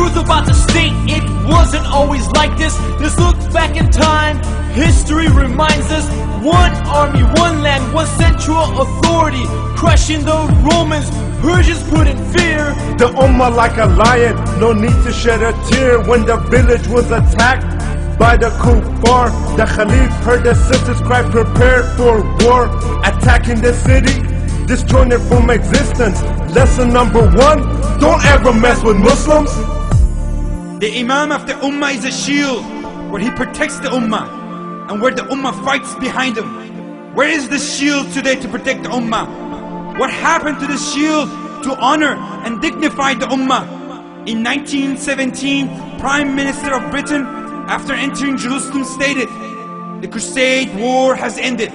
truth about the state, it wasn't always like this. Let's look back in time. History reminds us, one army, one land, one central authority, crushing the Romans, Persians put in fear. The Ummah like a lion, no need to shed a tear. When the village was attacked by the kuffar, the Khalif heard the sisters cry, prepare for war. Attacking the city, destroying it from existence. Lesson number one, don't ever mess with Muslims. The Imam of the Ummah is a shield, where he protects the Ummah, and where the Ummah fights behind him. Where is the shield today to protect the Ummah? What happened to the shield to honor and dignify the Ummah? In 1917, Prime Minister of Britain, after entering Jerusalem, stated, the Crusade War has ended.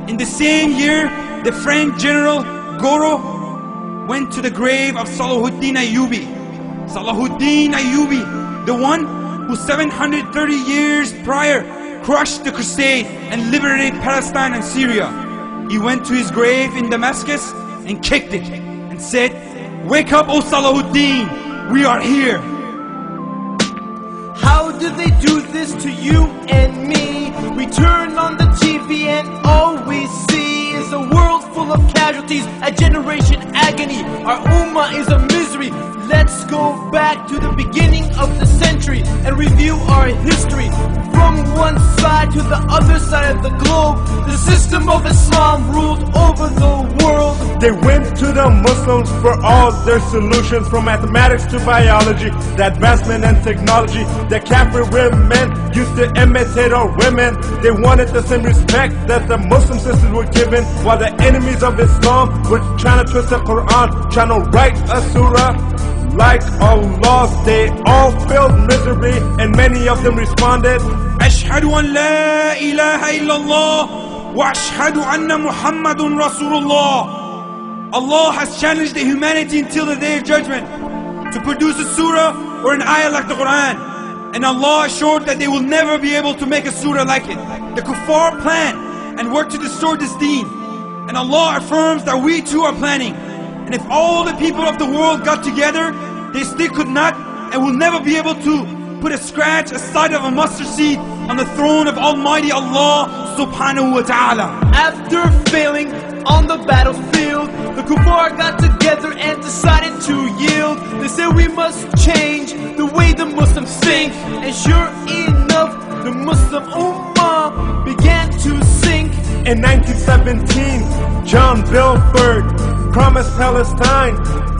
In the same year, the French General Gouraud went to the grave of Salahuddin Ayyubi. Salahuddin Ayyubi, the one who 730 years prior crushed the Crusade and liberated Palestine and Syria. He went to his grave in Damascus and kicked it and said, "Wake up, O Salahuddin, we are here." How do they do this to you and me? We turn on the TV and all we see is a world full of casualties, a generation agony. Our ummah is a misery. Let's go back to the beginning of the century and review our history. From one side to the other side of the globe, the system of Islam ruled over the world. They went to the Muslims for all their solutions, from mathematics to biology, the advancement and technology. The Kafir women used to imitate our women. They wanted the same respect that the Muslim sisters were given, while the enemies of Islam were trying to twist the Quran, trying to write a surah like Allah's. They all failed miserably, and many of them responded, Ashhadu an la ilaha illallah wa ashhadu anna Muhammadun Rasulullah. Allah has challenged the humanity until the day of judgment to produce a surah or an ayah like the Quran. And Allah assured that they will never be able to make a surah like it. The kuffar plan and work to destroy this deen. And Allah affirms that we too are planning. And if all the people of the world got together, they still could not and will never be able to put a scratch, a size of a mustard seed on the throne of Almighty Allah subhanahu wa ta'ala. After failing on the battlefield, the kuffar got together and decided to yield. They said we must change the way the Muslims think. And sure enough, the Muslim Ummah began to sink. In 1917, John Belford promised Palestine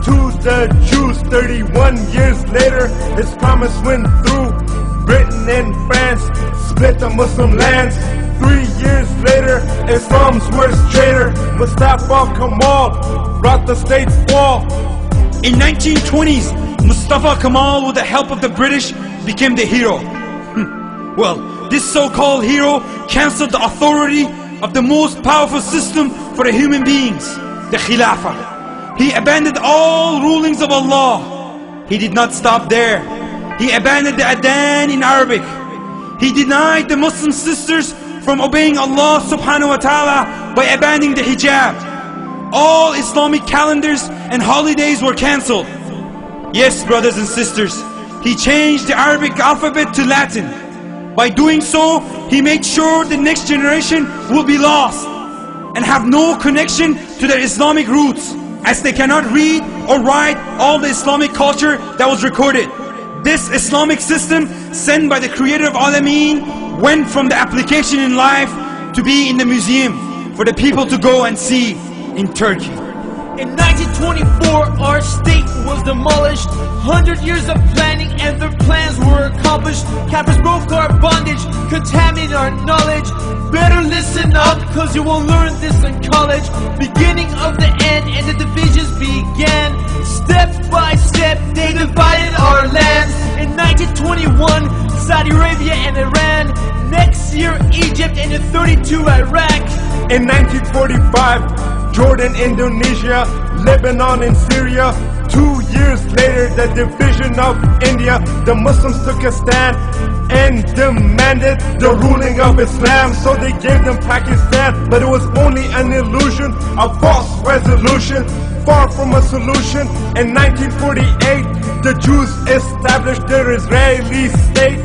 to the Jews. 31 years later, his promise went through. Britain and France split the Muslim lands. 3 years later, Islam's worst traitor, Mustafa Kemal, brought the state's fall. In 1920s, Mustafa Kemal, with the help of the British, became the hero. Well, this so-called hero cancelled the authority of the most powerful system for the human beings, the khilafah. He abandoned all rulings of Allah. He did not stop there. He abandoned the adhan in Arabic. He denied the Muslim sisters from obeying Allah subhanahu wa ta'ala by abandoning the hijab. All Islamic calendars and holidays were cancelled. Yes, brothers and sisters, he changed the Arabic alphabet to Latin. By doing so, he made sure the next generation will be lost and have no connection to their Islamic roots, as they cannot read or write all the Islamic culture that was recorded. This Islamic system, sent by the Creator of Alameen, went from the application in life to be in the museum for the people to go and see in Turkey. In 1924, our state was demolished. 100 years of planning and their plans were accomplished. Kafirs broke our bondage, contaminated our knowledge. Better listen up, cause you won't learn this in college. Beginning of the end and the divisions began. Step by step, they divided our lands. In 1921, Saudi Arabia and Iran. Next year, Egypt, and in 32, Iraq. In 1945, Jordan, Indonesia, Lebanon and Syria. 2 years later, the division of India, the Muslims took a stand and demanded the ruling of Islam. So they gave them Pakistan, but it was only an illusion, a false resolution. far from a solution. In 1948, the Jews established their Israeli state.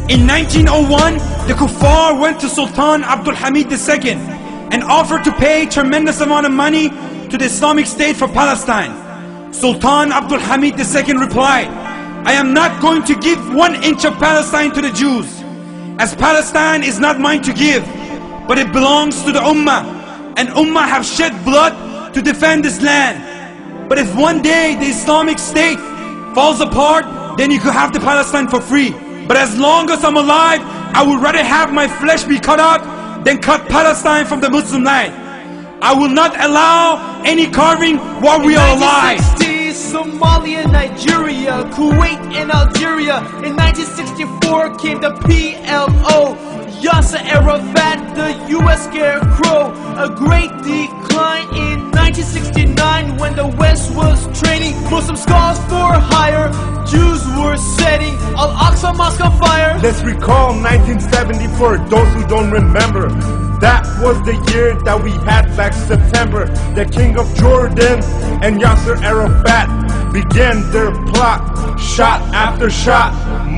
In 1901, the kuffar went to Sultan Abdul Hamid II and offered to pay tremendous amount of money to the Islamic State for Palestine. Sultan Abdul Hamid II replied, "I am not going to give 1 inch of Palestine to the Jews, as Palestine is not mine to give, but it belongs to the Ummah, and Ummah have shed blood to defend this land. But if one day the Islamic State falls apart, then you could have the Palestine for free. But as long as I'm alive, I would rather have my flesh be cut out than cut Palestine from the Muslim land. I will not allow any carving while we are alive." 1960s, Somalia, Nigeria, Kuwait and Algeria. In 1964 came the PLO, Yasser Arafat, the US scarecrow. A great decline in 1969 when the West was training Muslim scholars for hire. Jews were setting Al-Aqsa Mosque on fire. Let's recall 1974, those who don't remember. That was the year that we had Black September. The King of Jordan and Yasser Arafat began their plot. Shot after shot,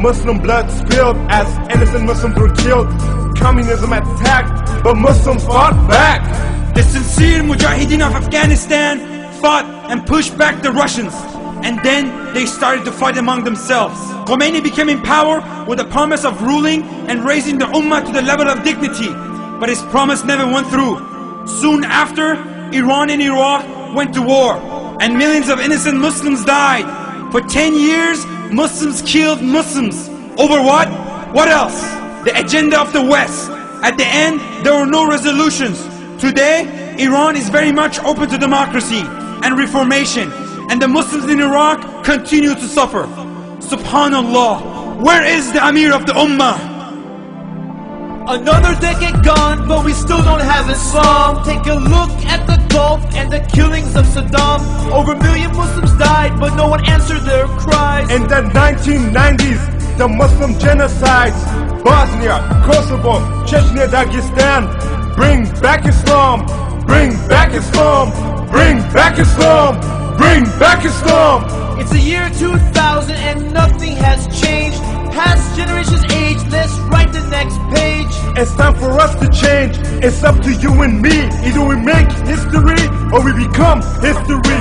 Muslim blood spilled as innocent Muslims were killed. Communism attacked, but Muslims fought back. The sincere Mujahideen of Afghanistan fought and pushed back the Russians, and then they started to fight among themselves. Khomeini became in power with the promise of ruling and raising the Ummah to the level of dignity, but his promise never went through. Soon after, Iran and Iraq went to war, and millions of innocent Muslims died. For 10 years, Muslims killed Muslims. Over what? What else? The agenda of the West. At the end, there were no resolutions. Today, Iran is very much open to democracy and reformation, and the Muslims in Iraq continue to suffer. Subhanallah, where is the Amir of the Ummah? Another decade gone, but we still don't have Islam. Take a look at the Gulf and the killings of Saddam. Over 1 million Muslims died, but no one answered their cries. In the 1990s, the Muslim genocides, Bosnia, Kosovo, Chechnya, Dagestan. Bring back Islam, bring back Islam, bring back Islam, bring back Islam. It's the year 2000 and nothing has changed. Past generations age, let's write the next page. It's time for us to change. It's up to you and me. Either we make history or we become history.